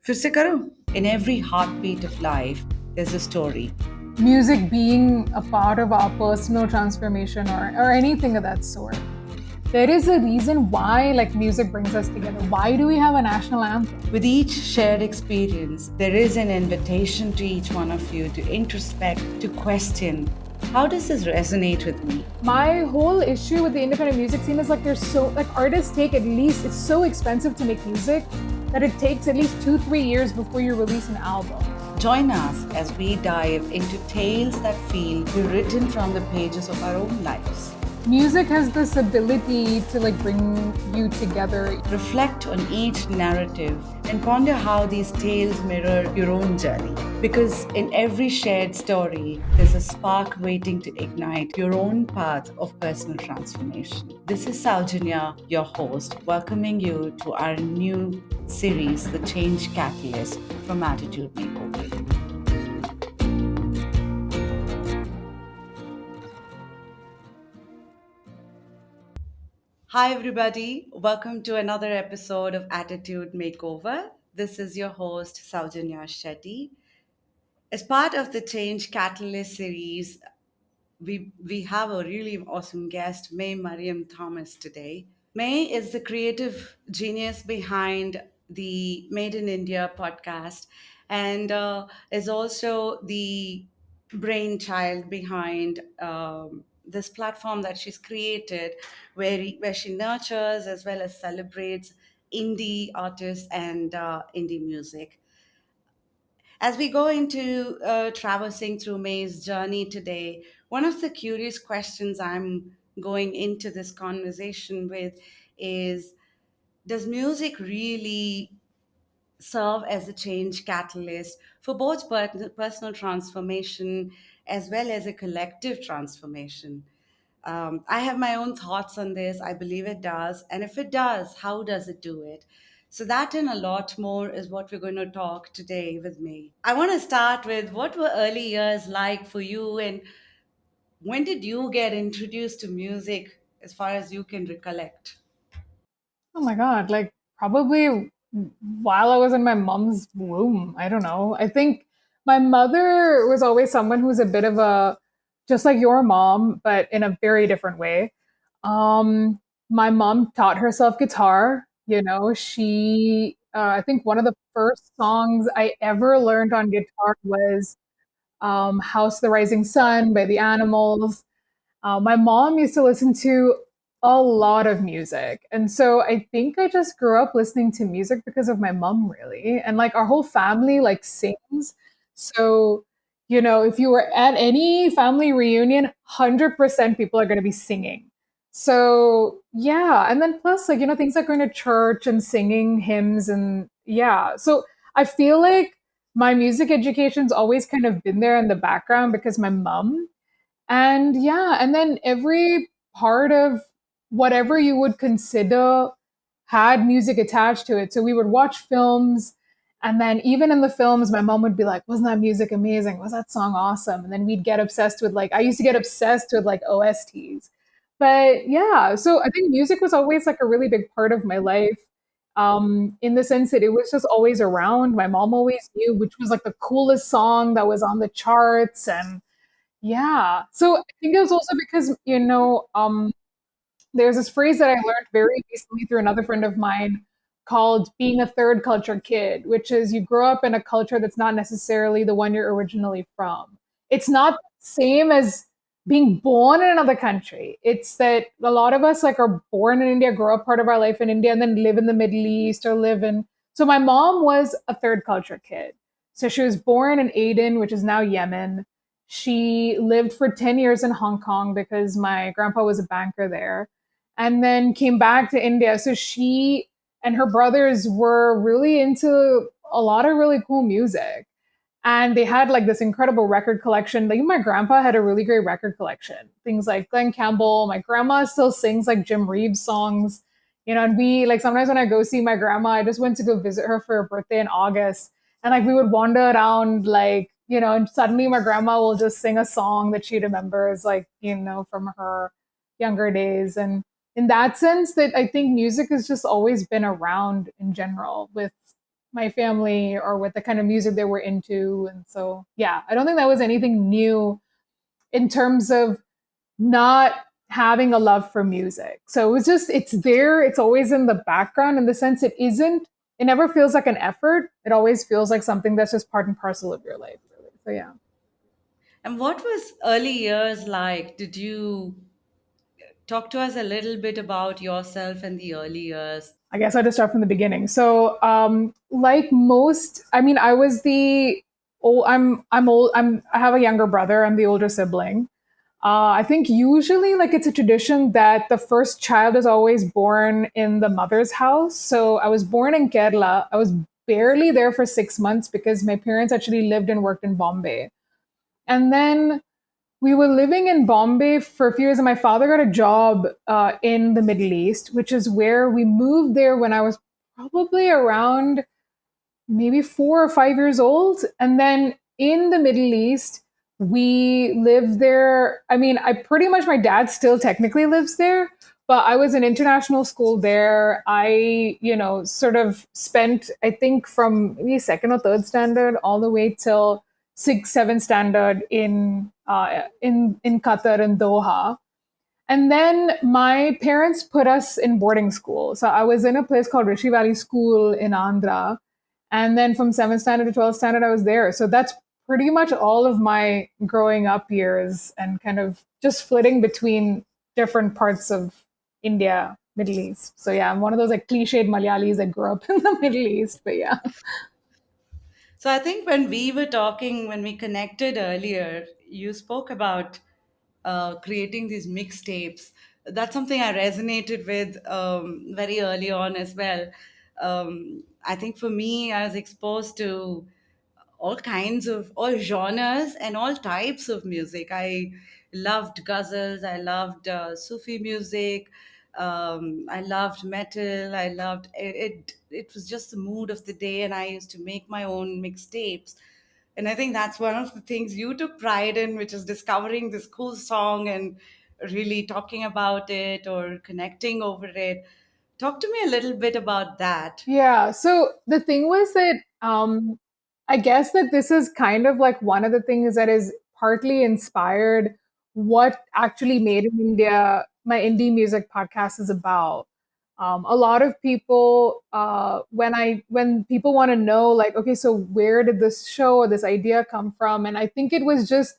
फिर से करो. In every heartbeat of life, there's a story. Music being a part of our personal transformation or anything of that sort. There is a reason why music brings us together. Why do we have a national anthem? With each shared experience, there is an invitation to each one of you to introspect, to question, how does this resonate with me? My whole issue with the independent music scene is artists take at least, it's so expensive to make music that it takes at least 2-3 years before you release an album. Join us as we dive into tales that feel rewritten from the pages of our own lives. Music has this ability to bring you together. Reflect on each narrative and ponder how these tales mirror your own journey. Because in every shared story, there's a spark waiting to ignite your own path of personal transformation. This is Saujanya, your host, welcoming you to our new series, The Change Catalyst from Attitude Makeover. Hi, everybody. Welcome to another episode of Attitude Makeover. This is your host, Saujanya Shetty. As part of the Change Catalyst series, we have a really awesome guest, Mae Mariyam Thomas, today. Mae is the creative genius behind the Made in India podcast and is also the brainchild behind this platform that she's created where she nurtures as well as celebrates indie artists and indie music. As we go into traversing through May's journey today, one of the curious questions I'm going into this conversation with is, does music really serve as a change catalyst for both personal transformation as well as a collective transformation? I have my own thoughts on this. I believe it does. And if it does, how does it do it? So, that and a lot more is what we're going to talk today with me. I want to start with, what were early years like for you, and when did you get introduced to music as far as you can recollect? Oh my God, probably while I was in my mom's womb. I don't know. I think my mother was always someone who's a bit of a, just like your mom, but in a very different way. My mom taught herself guitar. I think one of the first songs I ever learned on guitar was House the Rising Sun by the Animals. My mom used to listen to a lot of music. And so I think I just grew up listening to music because of my mom, really. And our whole family sings. So, if you were at any family reunion, 100% people are going to be singing. So, yeah. And then plus, things like going to church and singing hymns. And yeah. So I feel like my music education's always kind of been there in the background because my mom, and yeah, and then every part of whatever you would consider had music attached to it. So we would watch films, and then even in the films, my mom would be like, "Wasn't that music amazing? Was that song awesome?" And then we'd get obsessed with I used to get obsessed with OSTs. But yeah, so I think music was always a really big part of my life. In the sense that it was just always around. My mom always knew which was the coolest song that was on the charts, and yeah. So I think it was also because, there's this phrase that I learned very recently through another friend of mine called being a third culture kid, which is you grow up in a culture that's not necessarily the one you're originally from. It's not the same as being born in another country. It's that a lot of us are born in India, grow up part of our life in India, and then live in the Middle East or live in. So my mom was a third culture kid. So she was born in Aden, which is now Yemen. She lived for 10 years in Hong Kong because my grandpa was a banker there, and then came back to India. So she and her brothers were really into a lot of really cool music. And they had this incredible record collection. Like my grandpa had a really great record collection. Things like Glenn Campbell. My grandma still sings Jim Reeves songs. And we sometimes when I go see my grandma, I just went to go visit her for her birthday in August. And we would wander around and suddenly my grandma will just sing a song that she remembers from her younger days. And in that sense, that I think music has just always been around in general with my family or with the kind of music they were into. And so, yeah, I don't think that was anything new in terms of not having a love for music. So it was just, it's there, it's always in the background in the sense it never feels like an effort. It always feels like something that's just part and parcel of your life, really. So yeah. And what was early years like? Did you talk to us a little bit about yourself and the early years? I guess I'll just start from the beginning. So, like most, I mean, I was the old. I'm old. I have a younger brother. I'm the older sibling. I think usually, like, it's a tradition that the first child is always born in the mother's house. So I was born in Kerala. I was barely there for 6 months because my parents actually lived and worked in Bombay. And then we were living in Bombay for a few years, and my father got a job in the Middle East, which is where we moved there when I was probably around maybe 4 or 5 years old. And then in the Middle East, we lived there. I mean, I pretty much, my dad still technically lives there, but I was in international school there. I, sort of spent, I think, from maybe second or third standard all the way till sixth, seventh standard in Qatar in Doha. And then my parents put us in boarding school. So I was in a place called Rishi Valley School in Andhra. And then from seventh standard to 12th standard, I was there. So that's pretty much all of my growing up years and kind of just flitting between different parts of India, Middle East. So yeah, I'm one of those like cliched Malayalis that grew up in the Middle East. But yeah. So I think when we were talking, when we connected earlier, you spoke about creating these mixtapes. That's something I resonated with very early on as well. I think for me, I was exposed to all kinds of all genres and all types of music. I loved ghazals, I loved Sufi music, I loved metal, I loved it. It was just the mood of the day, and I used to make my own mixtapes. And I think that's one of the things you took pride in, which is discovering this cool song and really talking about it or connecting over it. Talk to me a little bit about that. Yeah. So the thing was that I guess that this is kind of like one of the things that is partly inspired what actually made in India my indie music podcast is about. A lot of people when people want to know like, okay, so where did this show or this idea come from? And I think it was just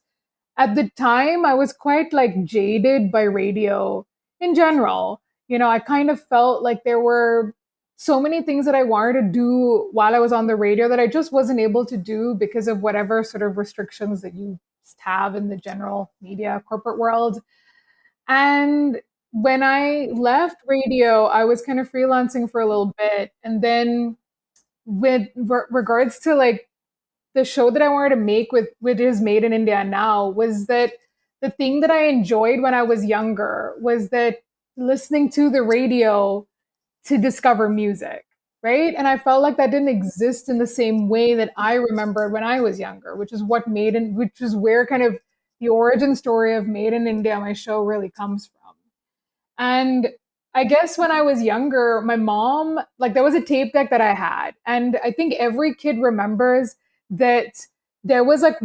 at the time I was quite like jaded by radio in general. I kind of felt like there were so many things that I wanted to do while I was on the radio that I just wasn't able to do because of whatever sort of restrictions that you have in the general media corporate world. And when I left radio, I was kind of freelancing for a little bit. And then with regards to like the show that I wanted to make with which is made in India now was that the thing that I enjoyed when I was younger was that listening to the radio to discover music, right? And I felt like that didn't exist in the same way that I remembered when I was younger, which is where kind of the origin story of Made in India, my show, really comes from. And I guess when I was younger, my mom, like there was a tape deck that I had. And I think every kid remembers that there was like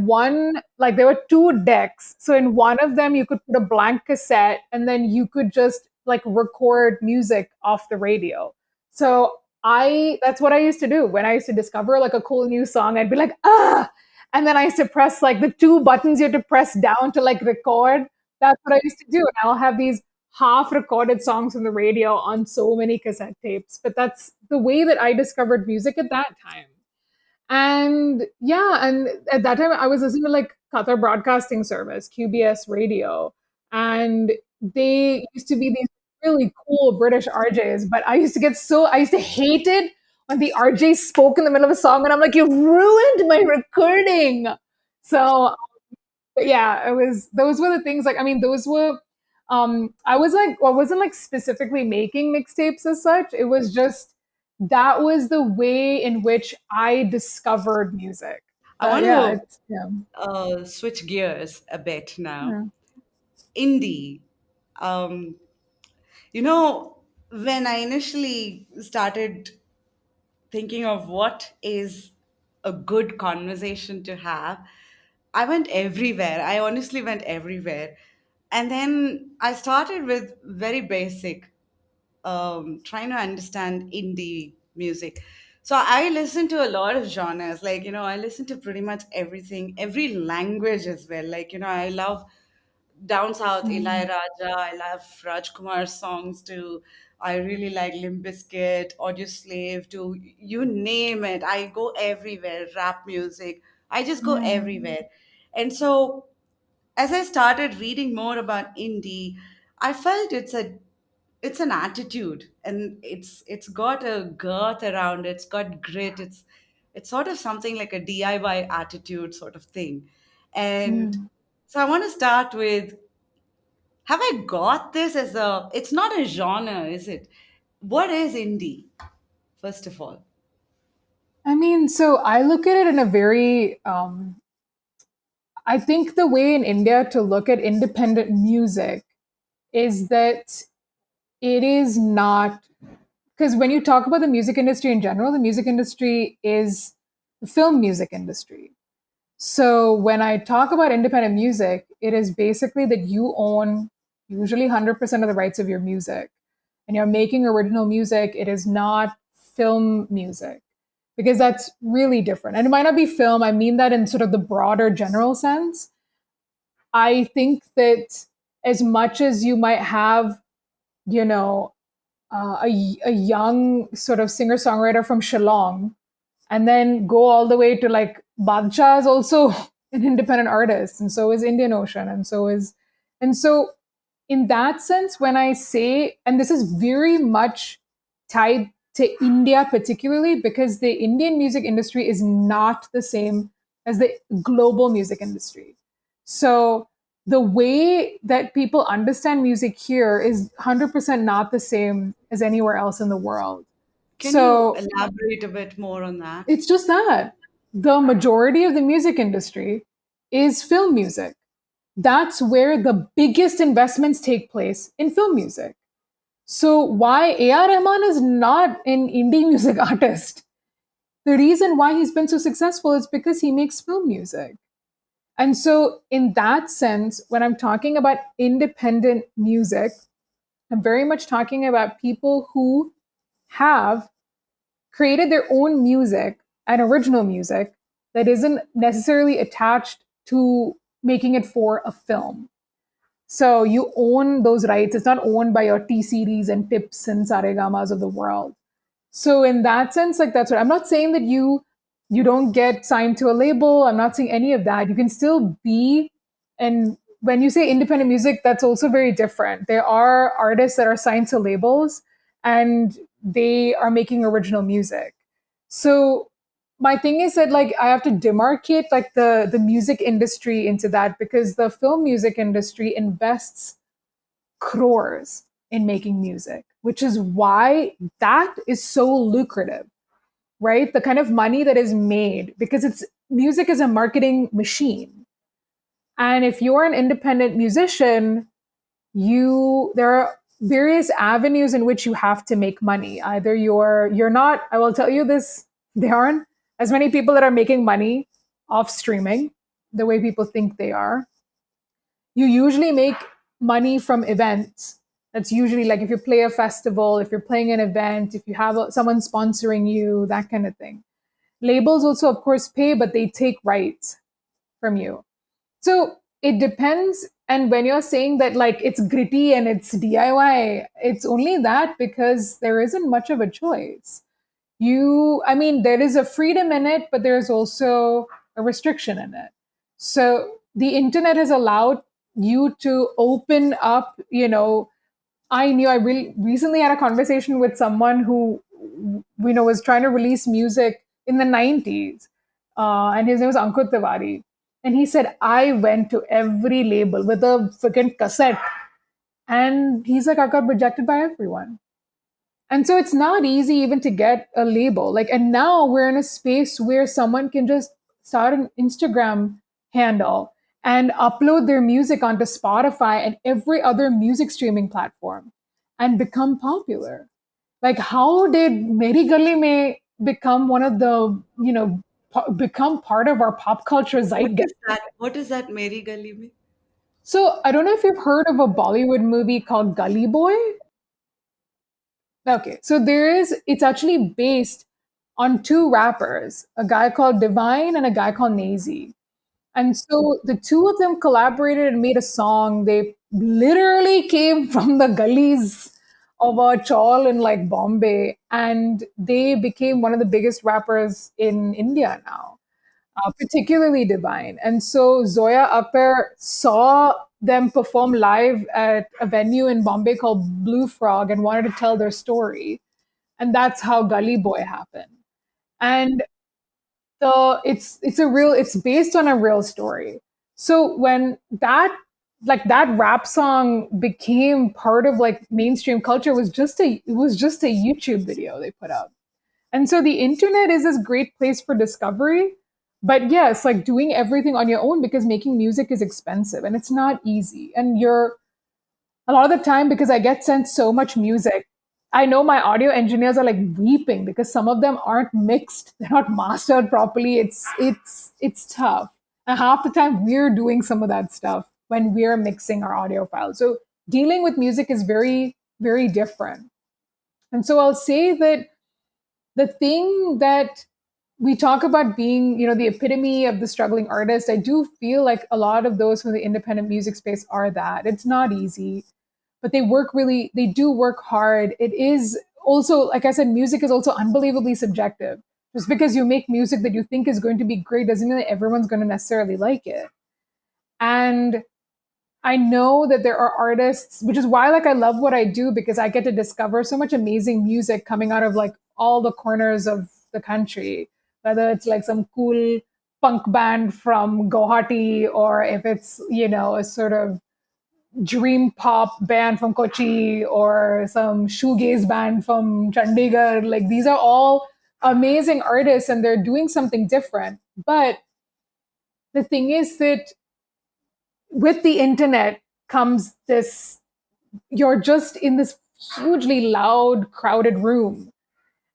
there were two decks. So in one of them, you could put a blank cassette and then you could just like record music off the radio. So that's what I used to do when I used to discover like a cool new song. I'd be like, ah. And then I used to press like the two buttons you had to press down to like record. That's what I used to do. And I'll have these half recorded songs on the radio on so many cassette tapes. But that's the way that I discovered music at that time. And yeah, and at that time I was listening to like Qatar Broadcasting Service, QBS Radio, and they used to be these really cool British RJs. But I used to hate it when the RJ spoke in the middle of a song, and I'm like, you ruined my recording. So but yeah, it was those were the things like I mean those were I was like I wasn't like specifically making mixtapes as such. It was just that was the way in which I discovered music. I want Yeah, to it's yeah. switch gears a bit now. Yeah. Indie. Um, you know, when I initially started thinking of what is a good conversation to have, I went everywhere. I honestly went everywhere. And then I started with very basic, trying to understand indie music. So I listen to a lot of genres. Like, I listen to pretty much everything, every language as well. Like, I love down south Eli Mm. Raja. I love Rajkumar's songs too. I really like Limp Bizkit, Audio Slave too. You name it. I go everywhere. Rap music. I just go Mm. everywhere. And so as I started reading more about indie, I felt it's an attitude, and it's got a girth around it. It's got grit. It's sort of something like a DIY attitude sort of thing. And Mm. so I want to start with, have I got this as a, it's not a genre, is it? What is indie, first of all? I mean, so I look at it in a very, I think the way in India to look at independent music is that it is not, because when you talk about the music industry in general, the music industry is the film music industry. So when I talk about independent music, it is basically that you own usually 100% of the rights of your music and you're making original music. It is not film music because that's really different. And it might not be film, I mean that in sort of the broader general sense. I think that as much as you might have, you know, a young sort of singer songwriter from Shillong and then go all the way to like Badshah is also an independent artist, and so is Indian Ocean, and so in that sense, when I say, and this is very much tied to India particularly, because the Indian music industry is not the same as the global music industry. So the way that people understand music here is 100% not the same as anywhere else in the world. Can you So elaborate a bit more on that? it's just that the majority of the music industry is film music. That's where the biggest investments take place in film music. So why A.R. Rahman is not an indie music artist? The reason why he's been so successful is because he makes film music. And so in that sense, when I'm talking about independent music, I'm very much talking about people who have created their own music and original music that isn't necessarily attached to making it for a film. So you own those rights. It's not owned by your T series and tips and saregamas of the world. So in that sense, like that's what I'm not saying that you don't get signed to a label. I'm not saying any of that. You can still be, and when you say independent music, that's also very different. There are artists that are signed to labels and they are making original music. So my thing is that like I have to demarcate like the music industry into that because the film music industry invests crores in making music, which is why that is so lucrative, right? The kind of money that is made because it's music is a marketing machine. And if you're an independent musician, you there are various avenues in which you have to make money. Either you're not, I will tell you this, there aren't as many people that are making money off streaming the way people think they are. You usually make money from events. That's usually like if you play a festival, if you're playing an event, if you have someone sponsoring you, that kind of thing. Labels also, of course, pay, but they take rights from you. So it depends. And when you're saying that like it's gritty and it's DIY, it's only that because there isn't much of a choice. I mean, there is a freedom in it, but there's also a restriction in it. So the internet has allowed you to open up, I really recently had a conversation with someone who, was trying to release music in the 90s. And his name was Ankur Tiwari. And he said, I went to every label with a freaking cassette. And he's like, I got rejected by everyone. And so it's not easy even to get a label. Like, and now we're in a space where someone can just start an Instagram handle and upload their music onto Spotify and every other music streaming platform and become popular. Like, how did Meri Gali Mein become one of the, become part of our pop culture What zeitgeist. is that? What is that Meri Gali Mein? So I don't know if you've heard of a Bollywood movie called Gully Boy. Okay, so it's actually based on two rappers, a guy called Divine and a guy called Nazy. And so the two of them collaborated and made a song. They literally came from the gullies of a chawl in like Bombay, and they became one of the biggest rappers in India now, particularly Divine. And so Zoya Akhtar saw them perform live at a venue in Bombay called Blue Frog and wanted to tell their story. And that's how Gully Boy happened. And it's based on a real story. So when that rap song became part of like mainstream culture, it was just a YouTube video they put out. And so the internet is this great place for discovery. But yes, like doing everything on your own, because making music is expensive and it's not easy. And you're a lot of the time, because I get sent so much music, I know my audio engineers are like weeping because some of them aren't mixed, they're not mastered properly. It's tough. And half the time we're doing some of that stuff when we're mixing our audio files. So dealing with music is very, very different. And so I'll say that the thing that we talk about being, the epitome of the struggling artist, I do feel like a lot of those from the independent music space are that. It's not easy, but they do work hard. It is also, like I said, music is also unbelievably subjective. Just because you make music that you think is going to be great doesn't mean that everyone's going to necessarily like it. And I know that there are artists, which is why like I love what I do, because I get to discover so much amazing music coming out of like all the corners of the country, whether it's like some cool punk band from Guwahati, or if it's, a sort of dream pop band from Kochi, or some shoegaze band from Chandigarh. Like these are all amazing artists and they're doing something different. But the thing is that with the internet comes this, you're just in this hugely loud, crowded room.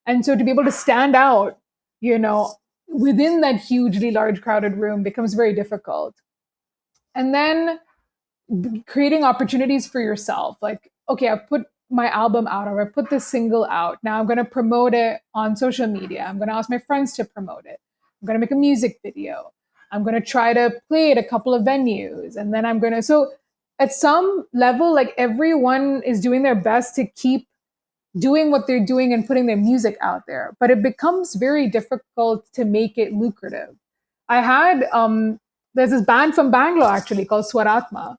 And so to be able to stand out, you know, within that hugely large, crowded room becomes very difficult. And then creating opportunities for yourself. Like, okay, I've put my album out, or I put this single out. Now I'm going to promote it on social media. I'm going to ask my friends to promote it. I'm going to make a music video. I'm going to try to play at a couple of venues. And then so at some level, like everyone is doing their best to keep doing what they're doing and putting their music out there. But it becomes very difficult to make it lucrative. I had, there's this band from Bangalore actually called Swaratma,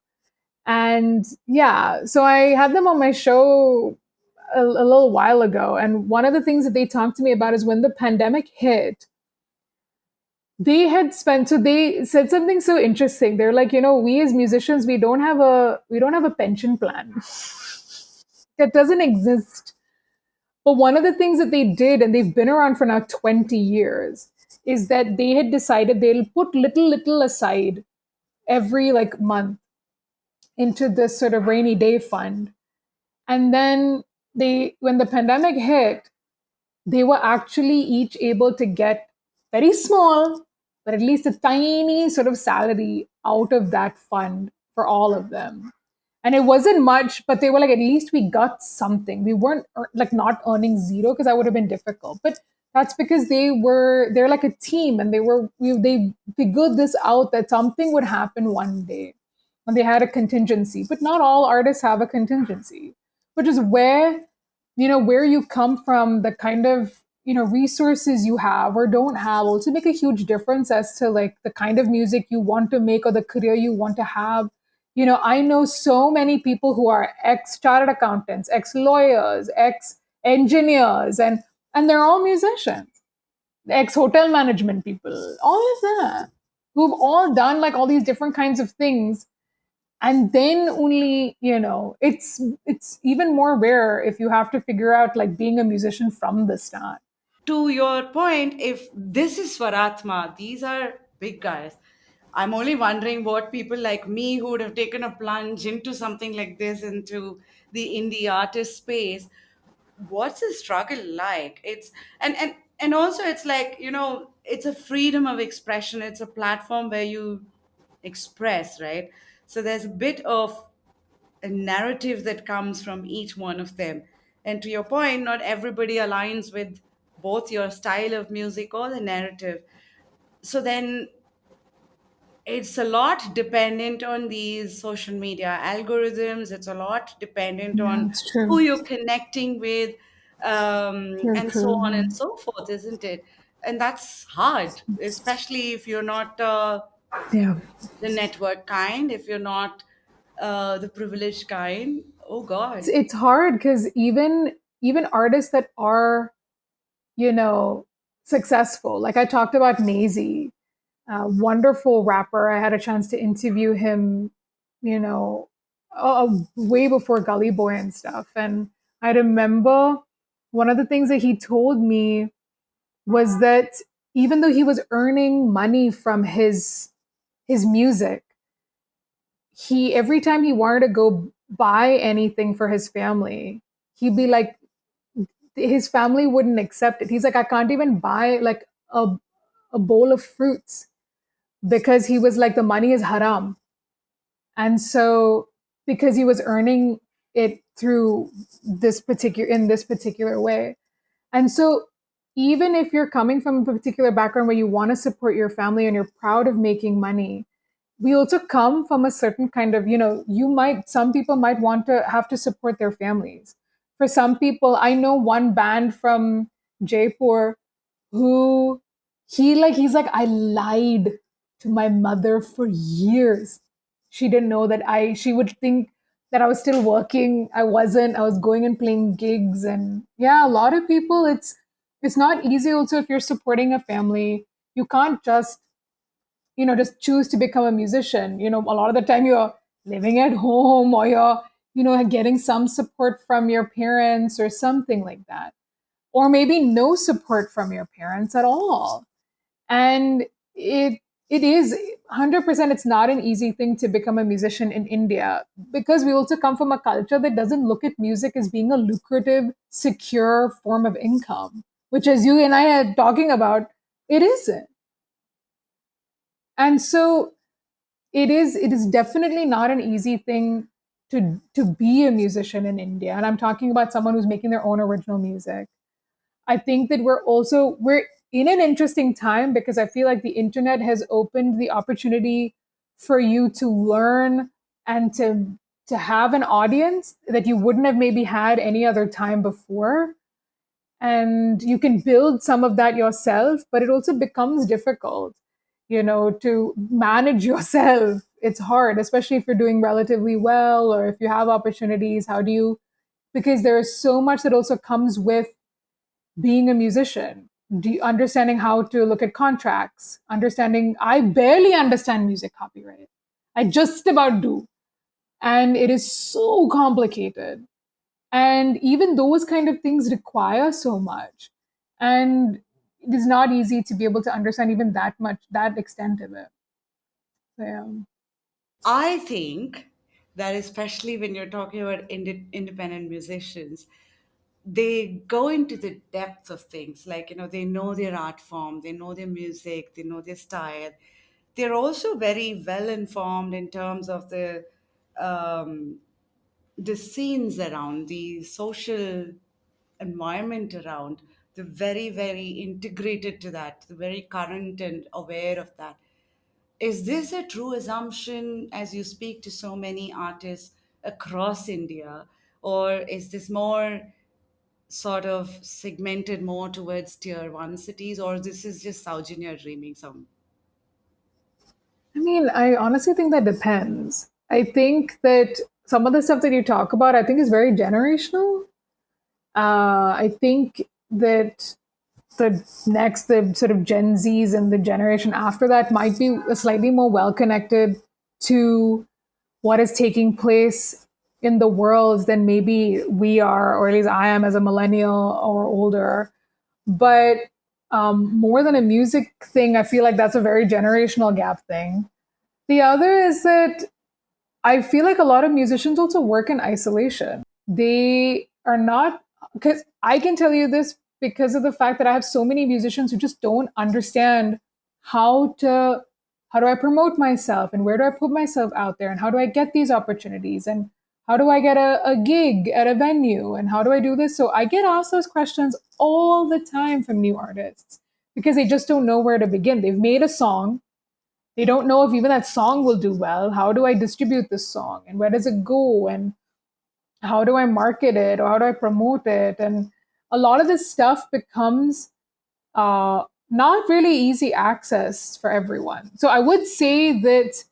and yeah, so I had them on my show a little while ago. And one of the things that they talked to me about is when the pandemic hit, so they said something so interesting. They're like, we as musicians, we don't have a pension plan. That doesn't exist. But one of the things that they did, and they've been around for now 20 years, is that they had decided they'll put little aside every like month into this sort of rainy day fund. And then when the pandemic hit, they were actually each able to get very small, but at least a tiny sort of salary out of that fund for all of them. And it wasn't much, but they were like, at least we got something. We weren't like not earning zero, because that would have been difficult. But that's because they're like a team, and they figured this out, that something would happen one day, and they had a contingency. But not all artists have a contingency, which is where you come from, the kind of resources you have or don't have also make a huge difference as to like the kind of music you want to make or the career you want to have. I know so many people who are ex chartered accountants, ex lawyers, ex engineers, and they're all musicians, ex hotel management people, all of that, who've all done like all these different kinds of things. And then only, it's even more rare if you have to figure out like being a musician from the start. To your point, if this is Swaratma, these are big guys. I'm only wondering what people like me who would have taken a plunge into something like this, into the indie artist space, what's the struggle like? It's and And also it's like, it's a freedom of expression, it's a platform where you express, right? So there's a bit of a narrative that comes from each one of them. And to your point, not everybody aligns with both your style of music or the narrative. So then it's a lot dependent on these social media algorithms. It's a lot dependent Yeah, on it's true. who you're connecting with, True, and so on and true. so forth, isn't it? And that's hard, especially if you're not Yeah. the network kind, if you're not the privileged kind. Oh God. It's hard because even artists that are, you know, successful, like I talked about Maisie, a wonderful rapper. I had a chance to interview him, you know, way before Gully Boy and stuff. And I remember one of the things that he told me was that even though he was earning money from his music, he every time he wanted to go buy anything for his family, he'd be like, his family wouldn't accept it. He's like, I can't even buy like a bowl of fruits because he was like, the money is haram. And so because he was earning it through this particular way. And so even if you're coming from a particular background where you want to support your family and you're proud of making money, we also come from a certain kind of, some people might want to have to support their families. For some people, I know one band from Jaipur who he's like, I lied to my mother for years. She didn't know that she would think that I was still working. I wasn't. I was going and playing gigs. And yeah, a lot of people, it's not easy also if you're supporting a family. You can't just choose to become a musician. A lot of the time you're living at home, or you're, getting some support from your parents or something like that. Or maybe no support from your parents at all. And it is 100%, it's not an easy thing to become a musician in India, because we also come from a culture that doesn't look at music as being a lucrative, secure form of income, which, as you and I are talking about, it isn't. And so it is definitely not an easy thing to be a musician in India. And I'm talking about someone who's making their own original music. I think that we're in an interesting time, because I feel like the internet has opened the opportunity for you to learn and to have an audience that you wouldn't have maybe had any other time before. And you can build some of that yourself, but it also becomes difficult, to manage yourself. It's hard, especially if you're doing relatively well, or if you have opportunities. How do you, because there is so much that also comes with being a musician. Understanding how to look at contracts, understanding, I barely understand music copyright. I just about do. And it is so complicated. And even those kind of things require so much. And it is not easy to be able to understand even that much, that extent of it. So, yeah. I think that especially when you're talking about independent musicians, they go into the depth of things. Like, they know their art form, they know their music, they know their style. They're also very well informed in terms of um, the scenes around, the social environment around. They're very, very integrated to that, they're very current and aware of that. Is this a true assumption as you speak to so many artists across India? Or is this more sort of segmented more towards tier one cities? Or this is just Saujanya dreaming some? I mean, I honestly think that depends. I think that some of the stuff that you talk about, I think, is very generational. I think that the sort of Gen Zs and the generation after that might be slightly more well connected to what is taking place in the world than maybe we are, or at least I am as a millennial or older. But more than a music thing, I feel like that's a very generational gap thing. The other is that I feel like a lot of musicians also work in isolation. They are not, because I can tell you this because of the fact that I have so many musicians who just don't understand how to how do I promote myself and where do I put myself out there and how do I get these opportunities and how do I get a gig at a venue and how do I do this? So I get asked those questions all the time from new artists because they just don't know where to begin. They've made a song, they don't know if even that song will do well. How do I distribute this song and where does it go and how do I market it or how do I promote it? And a lot of this stuff becomes not really easy access for everyone. So I would say that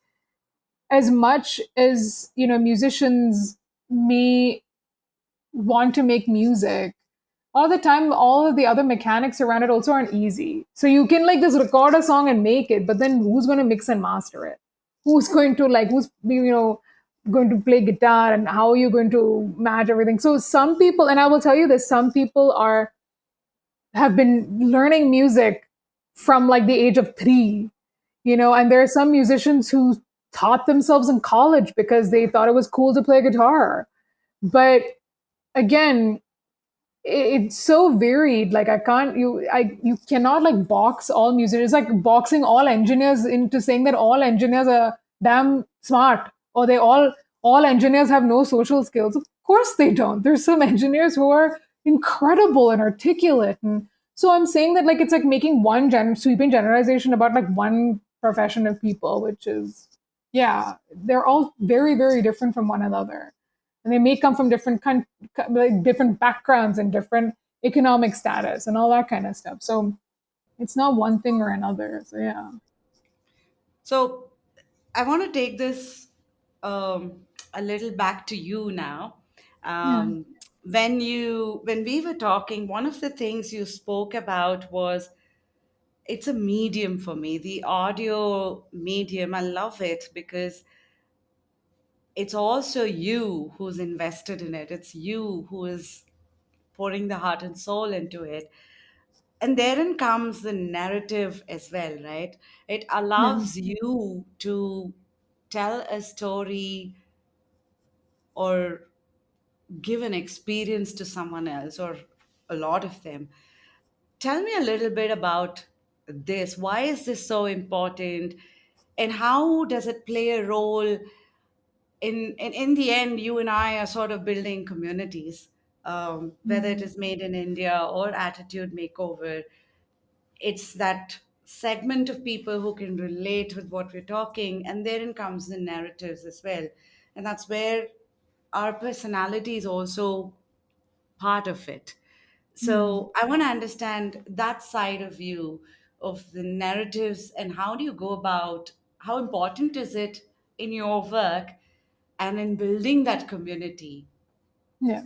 as much as musicians may want to make music, all the time all of the other mechanics around it also aren't easy. So you can like just record a song and make it, but then who's going to mix and master it? Who's going to like who's going to play guitar and how are you going to match everything? So some people, and I will tell you this, some people are have been learning music from like the age of 3, and there are some musicians who taught themselves in college because they thought it was cool to play guitar. But again, it's so varied. Like you cannot like box all musicians. It's like boxing all engineers into saying that all engineers are damn smart or all engineers have no social skills. Of course they don't. There's some engineers who are incredible and articulate. And so I'm saying that like it's like making sweeping generalization about like one profession of people, which is, yeah, they're all very, very different from one another. And they may come from like different backgrounds and different economic status and all that kind of stuff. So it's not one thing or another. So yeah. So I want to take this a little back to you now. Yeah. When we were talking, one of the things you spoke about was it's a medium for me, the audio medium. I love it because it's also you who's invested in it. It's you who is pouring the heart and soul into it. And therein comes the narrative as well, right? It Yeah. allows you to tell a story or give an experience to someone else or a lot of them. Tell me a little bit about this. Why is this so important? And how does it play a role in the end? You and I are sort of building communities, whether it Mm. is made in India or Attitude Makeover. It's that segment of people who can relate with what we're talking, and therein comes the narratives as well. And that's where our personality is also part of it. Mm. So I want to understand that side of you, of the narratives, and how do you go about, how important is it in your work and in building that community? Yeah.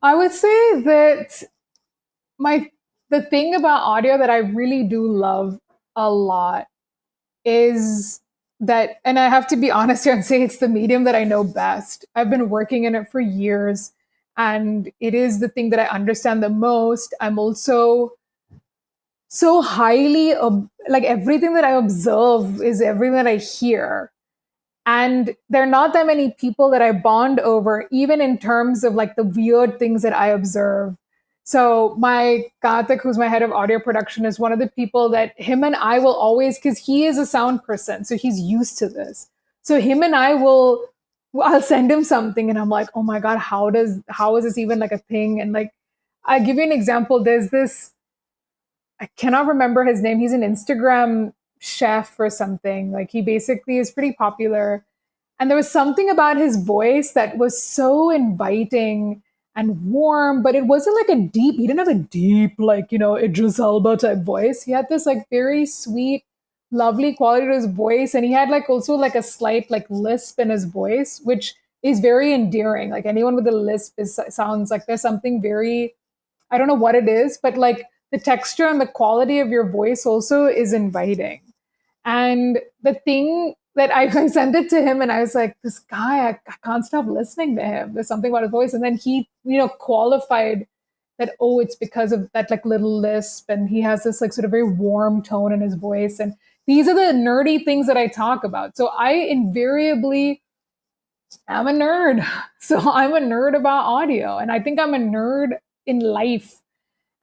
I would say that my the thing about audio that I really do love a lot is that, and I have to be honest here and say it's the medium that I know best. I've been working in it for years and it is the thing that I understand the most. I'm also so highly like everything that I observe is everything that I hear. And there are not that many people that I bond over, even in terms of like the weird things that I observe. So my Karthik, who's my head of audio production, is one of the people that him and I will always, because he is a sound person, so he's used to this. So him and I will, I'll send him something, and I'm like, oh my god, how is this even like a thing? And like, I give you an example. There's this, I cannot remember his name. He's an Instagram chef or something. Like he basically is pretty popular. And there was something about his voice that was so inviting and warm, but it wasn't like a deep, he didn't have a deep, like, Idris Elba type voice. He had this like very sweet, lovely quality to his voice. And he had like also like a slight like lisp in his voice, which is very endearing. Like anyone with a lisp sounds like there's something very, I don't know what it is, but like the texture and the quality of your voice also is inviting. And the thing that I sent it to him and I was like, this guy, I can't stop listening to him. There's something about his voice. And then he, qualified that, oh, it's because of that like little lisp. And he has this like sort of very warm tone in his voice. And these are the nerdy things that I talk about. So I invariably am a nerd. So I'm a nerd about audio. And I think I'm a nerd in life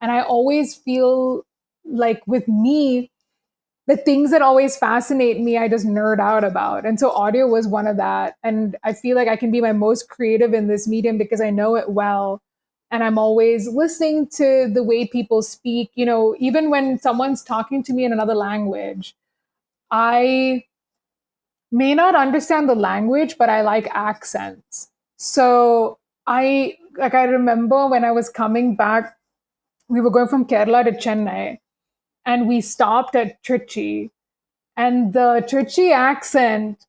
And I always feel like with me, the things that always fascinate me, I just nerd out about. And so audio was one of that. And I feel like I can be my most creative in this medium because I know it well. And I'm always listening to the way people speak. You know, even when someone's talking to me in another language, I may not understand the language, but I like accents. So I remember when I was coming back, we were going from Kerala to Chennai and we stopped at Trichy, and the Trichy accent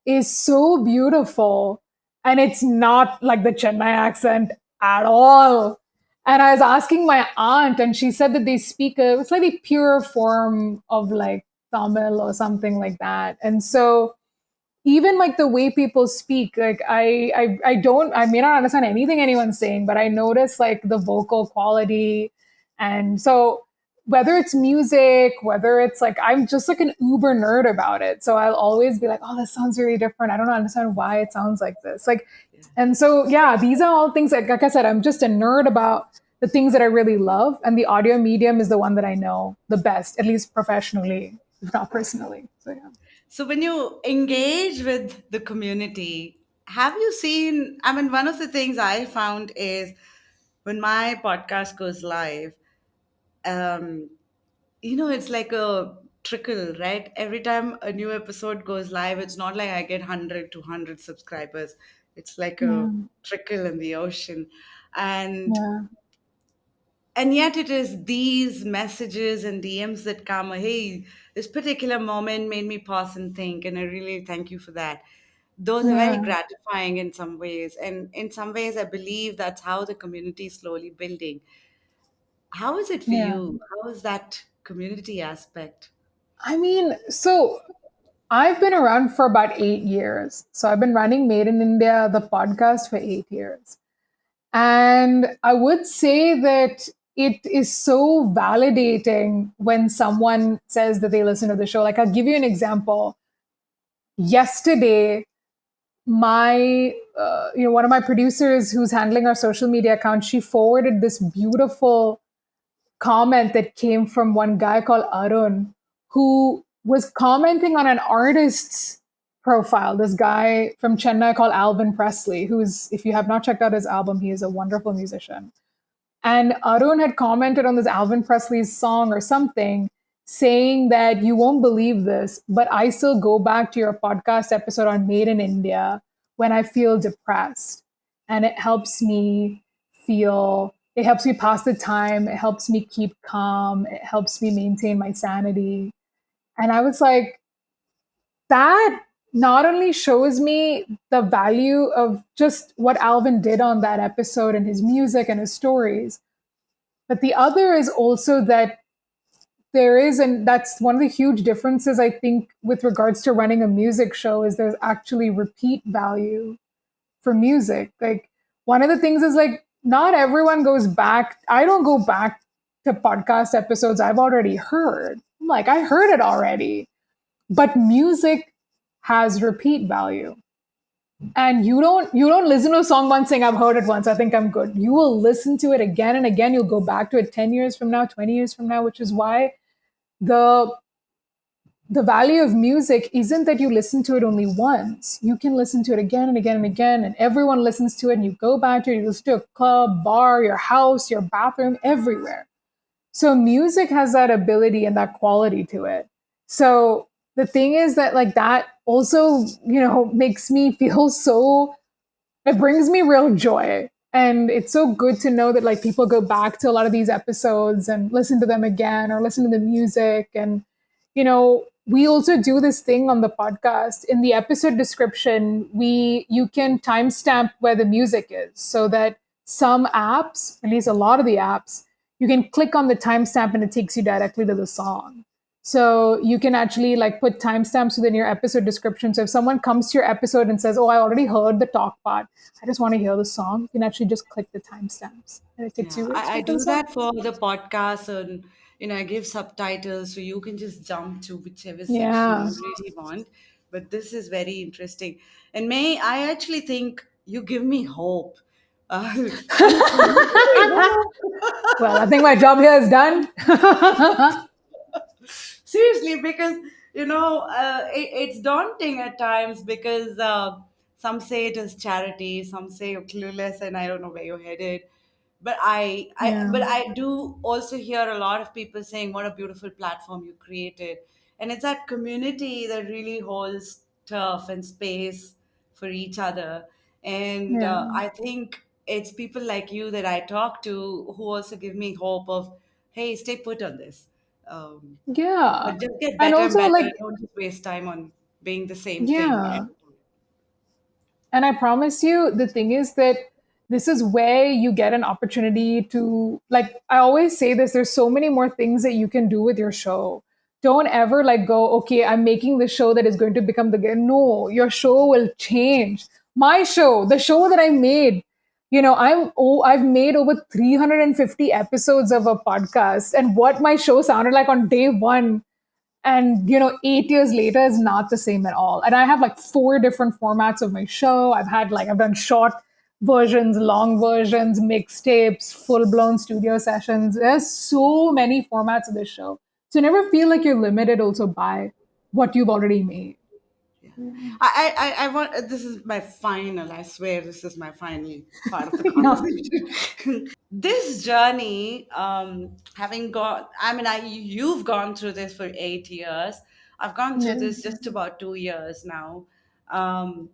is so beautiful, and it's not like the Chennai accent at all. And I was asking my aunt, and she said that they speak a slightly pure form of like Tamil or something like that. And so even like the way people speak, like I don't, I may not understand anything anyone's saying, but I notice like the vocal quality. And so whether it's music, whether it's like, I'm just like an uber nerd about it, so I'll always be like, oh, this sounds really different, I don't understand why it sounds like this, like. Yeah. And so yeah, these are all things like I said, I'm just a nerd about the things that I really love, and the audio medium is the one that I know the best, at least professionally, if not personally. So yeah. So when you engage with the community, have you seen? I mean, one of the things I found is when my podcast goes live, um, it's like a trickle, right? Every time a new episode goes live, it's not like I get 100, 200 subscribers. It's like a Yeah. trickle in the ocean. And Yeah. and yet it is these messages and DMs that come, hey, this particular moment made me pause and think, and I really thank you for that. Those are very Yeah. gratifying in some ways, and in some ways I believe that's how the community is slowly building. How is it for Yeah. you? How is that community aspect? I mean, so I've been around for about 8 years. So I've been running Made in India, the podcast, for 8 years. And I would say that it is so validating when someone says that they listen to the show. Like, I'll give you an example. Yesterday, one of my producers who's handling our social media account, she forwarded this beautiful comment that came from one guy called Arun, who was commenting on an artist's profile. This guy from Chennai called Alvin Presley, who's, if you have not checked out his album, he is a wonderful musician. And Arun had commented on this Alvin Presley's song or something, saying that you won't believe this, but I still go back to your podcast episode on Made in India when I feel depressed. And it helps me pass the time, it helps me keep calm, it helps me maintain my sanity. And I was like, that not only shows me the value of just what Alvin did on that episode and his music and his stories, but the other is also that there is, and that's one of the huge differences I think with regards to running a music show, is there's actually repeat value for music. Like, one of the things is like, not everyone goes back. I don't go back to podcast episodes I've already heard. I'm like, I heard it already. But music has repeat value. And you don't listen to a song once saying, I've heard it once, I think I'm good. You will listen to it again and again. You'll go back to it 10 years from now, 20 years from now, which is why the the value of music isn't that you listen to it only once. You can listen to it again and again and again, and everyone listens to it, and you go back to it, you listen to a club, bar, your house, your bathroom, everywhere. So music has that ability and that quality to it. So the thing is that like that also, makes me feel so, it brings me real joy. And it's so good to know that like people go back to a lot of these episodes and listen to them again or listen to the music. And, we also do this thing on the podcast. In the episode description, you can timestamp where the music is, so that some apps, at least a lot of the apps, you can click on the timestamp and it takes you directly to the song. So you can actually like put timestamps within your episode description. So if someone comes to your episode and says, "Oh, I already heard the talk part, I just want to hear the song," you can actually just click the timestamps and it takes Yeah, you right I straight to the do song. that for the podcast, and I give subtitles so you can just jump to whichever section Yeah. you really want. But this is very interesting. And May, I actually think you give me hope. Honestly, you know, Well, I think my job here is done. seriously, because it's daunting at times because some say it is charity, some say you're clueless, and I don't know where you're headed. But Yeah. I do also hear a lot of people saying what a beautiful platform you created, and it's that community that really holds turf and space for each other. And Yeah. I think it's people like you that I talk to who also give me hope of, hey, stay put on this. Yeah. But just get And better and also, better. like, Don't just waste time on being the same thing yeah. every time. And I promise you, the thing is that this is where you get an opportunity to, like, I always say this, there's so many more things that you can do with your show. Don't ever like go, okay, I'm making the show that is going to become the game. No, your show will change. My show, the show that I made, I've made over 350 episodes of a podcast. And what my show sounded like on day one and 8 years later is not the same at all. And I have like four different formats of my show. I've done short versions, long versions, mixtapes, full-blown studio sessions. There's so many formats of this show, so never feel like you're limited also by what you've already made. Yeah. I want, this is my final, I swear, this is my final part of the Yeah. conversation. This journey, having gone, you've gone through this for 8 years. I've gone through Yeah. this just about 2 years now. Um,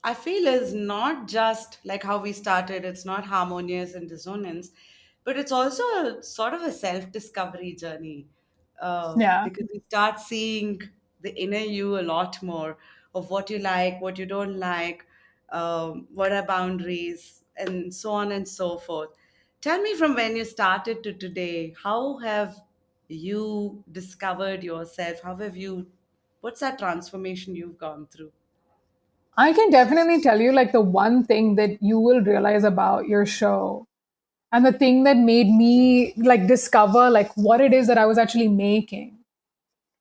I feel is not just like how we started, it's not harmonious and dissonance, but it's also a sort of a self discovery journey Yeah. because you start seeing the inner you a lot more of what you like, what you don't like, what are boundaries, and so on and so forth. Tell me from when you started to today, how have you discovered yourself? What's that transformation you've gone through? I can definitely tell you like the one thing that you will realize about your show and the thing that made me like discover like what it is that I was actually making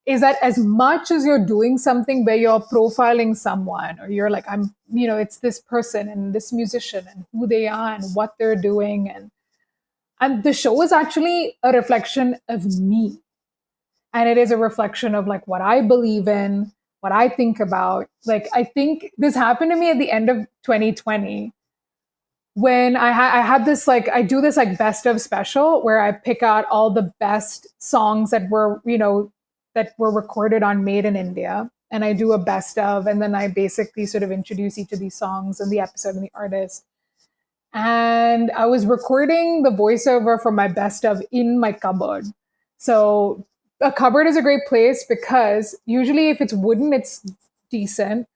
is that as much as you're doing something where you're profiling someone or you're like it's this person and this musician and who they are and what they're doing and the show is actually a reflection of me, and it is a reflection of like what I believe in, what I think about. Like I think this happened to me at the end of 2020 when I had this like I do this like best of special where I pick out all the best songs that were recorded on Made in India, and I do a best of, and then I basically sort of introduce each of these songs and the episode and the artist. And I was recording the voiceover for my best of in my cupboard. So a cupboard is a great place because usually if it's wooden, it's decent.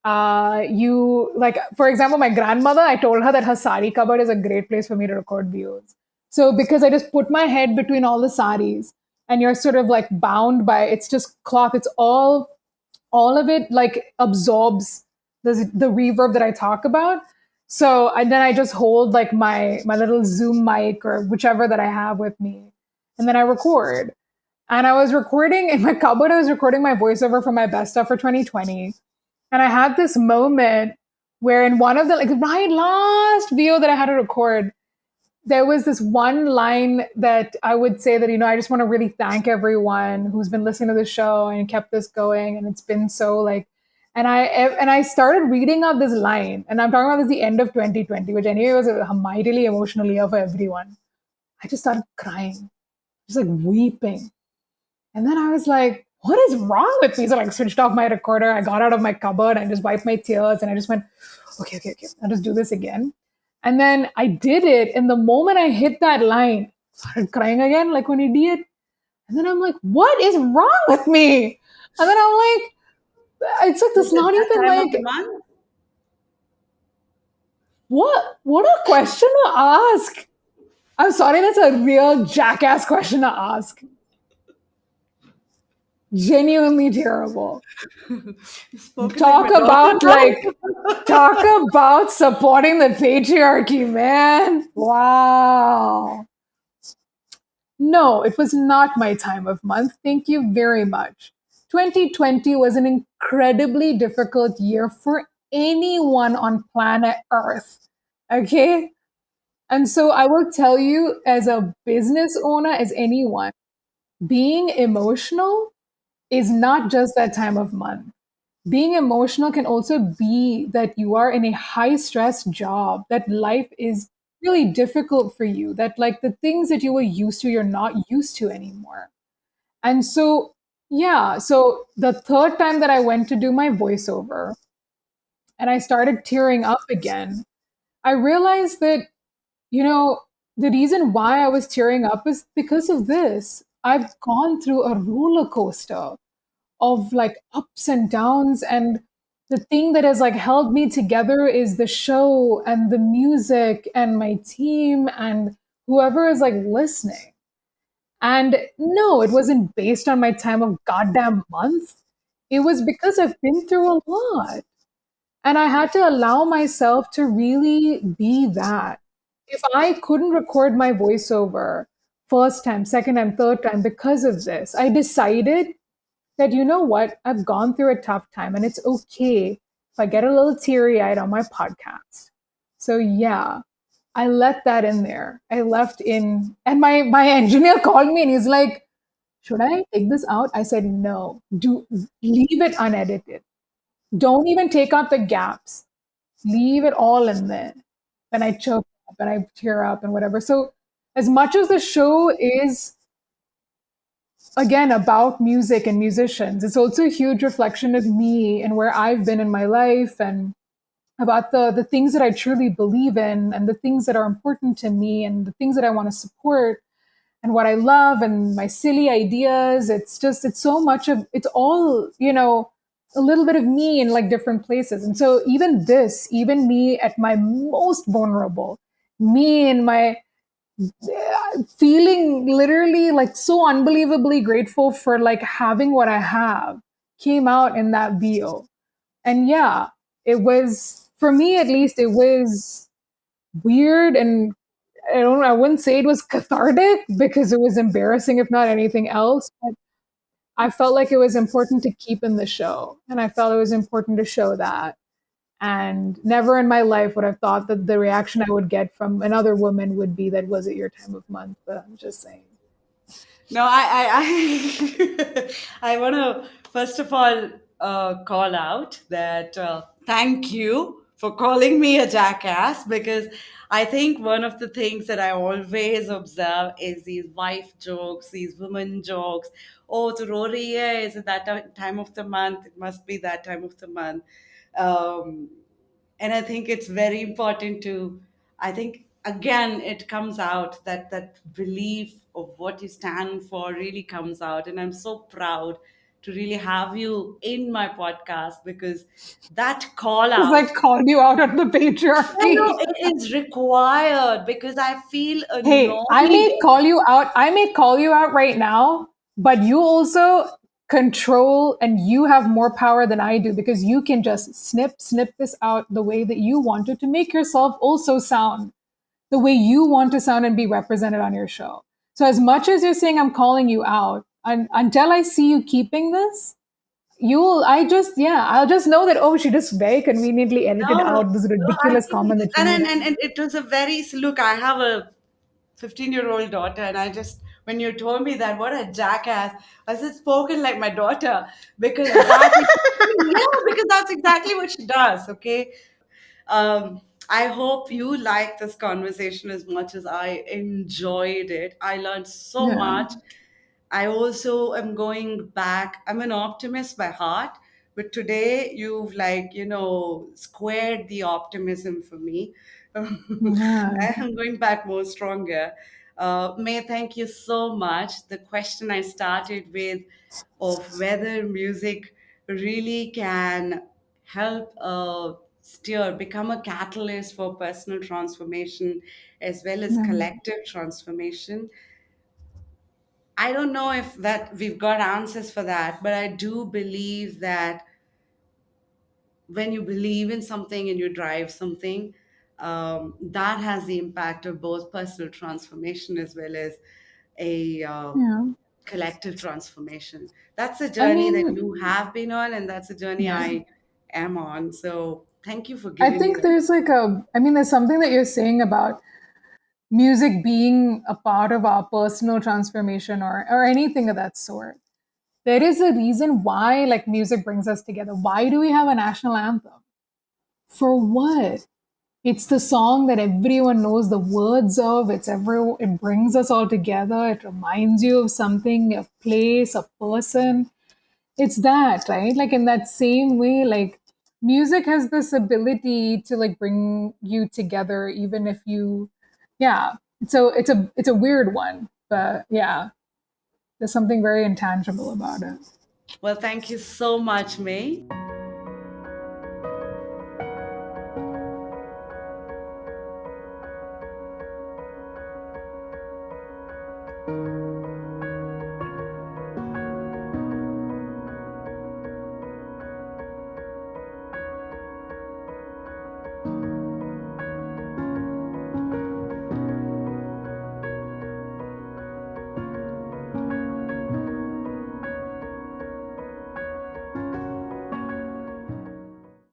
You like, for example, my grandmother, I told her that her sari cupboard is a great place for me to record views. So because I just put my head between all the saris and you're sort of like bound by it's just cloth, it's all of it like absorbs the reverb that I talk about. So then I just hold like my little Zoom mic or whichever that I have with me, and then I record. And I was recording in my cupboard. I was recording my voiceover for my best stuff for 2020, and I had this moment where in one of the like my last video that I had to record, there was this one line that I would say that, I just want to really thank everyone who's been listening to the show and kept this going. And it's been so like, and I started reading out this line, and I'm talking about this the end of 2020, which anyway was a mightily emotional year for everyone. I just started crying, just like weeping. And then I was like, what is wrong with me? So I like switched off my recorder. I got out of my cupboard and just wiped my tears. And I just went, okay, okay, okay. I'll just do this again. And then I did it. And the moment I hit that line, I started crying again like an idiot. And then I'm like, what is wrong with me? And then I'm like, it's like Was this it not that even time of the like, month? what a question to ask. I'm sorry, that's a real jackass question to ask. Genuinely terrible. You've spoken like my Talk daughter about like now. talk about supporting the patriarchy, man. Wow. No, it was not my time of month. Thank you very much. 2020 was an incredibly difficult year for anyone on planet Earth. Okay. And so I will tell you, as a business owner, as anyone, being emotional is not just that time of month. Being emotional can also be that you are in a high stress job, that life is really difficult for you, that like the things that you were used to, you're not used to anymore. And so, yeah, so the third time that I went to do my voiceover and I started tearing up again, I realized that, you know, the reason why I was tearing up is because of this. I've gone through a roller coaster of like ups and downs, and the thing that has like held me together is the show and the music and my team and whoever is like listening. And no, it wasn't based on my time of goddamn month. It was because I've been through a lot. And I had to allow myself to really be that. If I couldn't record my voiceover first time, second time, third time because of this, I decided that, you know what, I've gone through a tough time and it's okay if I get a little teary eyed on my podcast. So, yeah, I let that in there. I left in, and my engineer called me and he's like, should I take this out? I said, no, do leave it unedited. Don't even take out the gaps. Leave it all in there. And I choke up and I tear up and whatever. So, as much as the show is again about music and musicians, it's also a huge reflection of me and where I've been in my life and about the things that I truly believe in and the things that are important to me and the things that I want to support and what I love and my silly ideas. It's just, it's so much of, it's all, a little bit of me in like different places. And so even this, even me at my most vulnerable, me in my feeling literally like so unbelievably grateful for like having what I have came out in that video. And yeah, it was, for me at least, it was weird and I wouldn't say it was cathartic because it was embarrassing, if not anything else. But I felt like it was important to keep in the show. And I felt it was important to show that. And never in my life would have thought that the reaction I would get from another woman would be that, was it your time of month? But I'm just saying. No, I want to first of all call out that thank you for calling me a jackass, because I think one of the things that I always observe is these wife jokes, these women jokes. Oh, to Rory, is it that time of the month? It must be that time of the month. Um, and I think it's very important to, I think again it comes out that that belief of what you stand for really comes out, and I'm so proud to really have you in my podcast, because that call It's out, like called you out on the no, no, patriarchy. it is required, because I feel Hey, annoyed. I may call you out right now, but you also control and you have more power than I do because you can just snip this out the way that you want it to make yourself also sound the way you want to sound and be represented on your show. So as much as you're saying I'm calling you out, until I see you keeping this, I'll just know that, oh, she just very conveniently edited No, out this no, I ridiculous think, comment that you made. and it was a very, look, I have a 15-year-old daughter, and I just, when you told me that, what a jackass, I said, spoken like my daughter, because that is, yeah, because that's exactly what she does. Okay. I hope you like this conversation as much as I enjoyed it. I learned so Yeah. much. I also am going back. I'm an optimist by heart, but today you've, like, squared the optimism for me. Yeah. I'm going back more stronger. May, thank you so much. The question I started with, of whether music really can help become a catalyst for personal transformation as well as Yeah. collective transformation. I don't know if that we've got answers for that, but I do believe that when you believe in something and you drive something, that has the impact of both personal transformation as well as a Yeah. collective transformation. That's a I journey that mean, you have been on, and that's a journey yeah. I am on. So thank you for I giving me think that. there's like I mean, there's something that you're saying about music being a part of our personal transformation or anything of that sort. There is a reason why like music brings us together. Why do we have a national anthem? For what? It's the song that everyone knows the words of. It brings us all together. It reminds you of something, a place, a person. It's that, right? Like in that same way, like music has this ability to like bring you together even if you yeah. So it's a weird one, but yeah, there's something very intangible about it. Well, thank you so much, May.